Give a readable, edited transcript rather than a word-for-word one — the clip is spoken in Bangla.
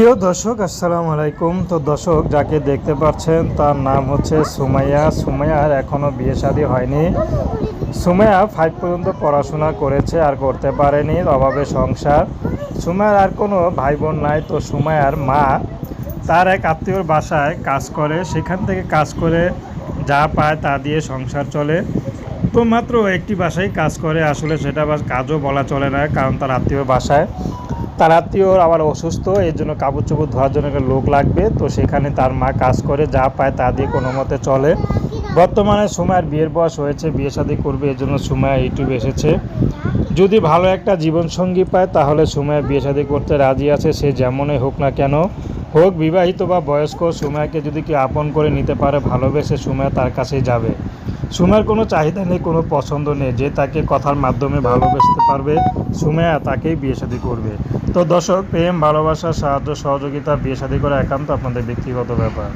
প্রিয় দর্শক, আসসালামু আলাইকুম। তো দর্শক, যাকে দেখতে পাচ্ছেন তার নাম হচ্ছে সুমাইয়া। সুমাইয়ার এখনও বিয়ে শাদী হয়নি। সুমাইয়া 5 পর্যন্ত পড়াশোনা করেছে, আর করতে পারেনি, অভাবে সংসার। সুমাইয়ার আর কোনো ভাই বোন নাই। তো সুমাইয়ার মা তার এক আত্মীয়র বাসায় কাজ করে, সেখান থেকে কাজ করে যা পায় তা দিয়ে সংসার চলে। তো মাত্র একটি বাসায় কাজ করে, আসলে সেটা কাজও বলা চলে না, কারণ তার আত্মীয়র বাসায় তার আত্মীয় আবার অসুস্থ, এর জন্য কাপড় চোপড় ধোয়ার জন্য একটা লোক লাগবে। তো সেখানে তার মা কাজ করে, যা পায় তা দিয়ে কোনো মতে চলে। বর্তমানে সুমাইয়ার বিয়ের বয়স হয়েছে, বিয়ে শাদী করবে, এর জন্য সুমাইয়া ইউটিউবে এসেছে। যদি ভালো একটা জীবনসঙ্গী পায় তাহলে সুমাইয়া বিয়ে শাদী করতে রাজি আছে, সে যেমনই হোক না কেন, হোক বিবাহিত বা বয়স্ক। সুমাইয়াকে যদি কেউ আপন করে নিতে পারে, ভালোবেসে, সুমাইয়া তার কাছেই যাবে। সুমাইয়ার কোনো চাহিদা নেই, কোনো পছন্দ নেই, যে তাকে কথার মাধ্যমে ভালোবাসতে পারবে সুমাইয়া তাকেই বিয়ে শাদী করবে। তো দর্শক, প্রেম, ভালোবাসা, সাহায্য, সহযোগিতা, বিয়ে শাদী করা একান্ত আপনাদের ব্যক্তিগত ব্যাপার।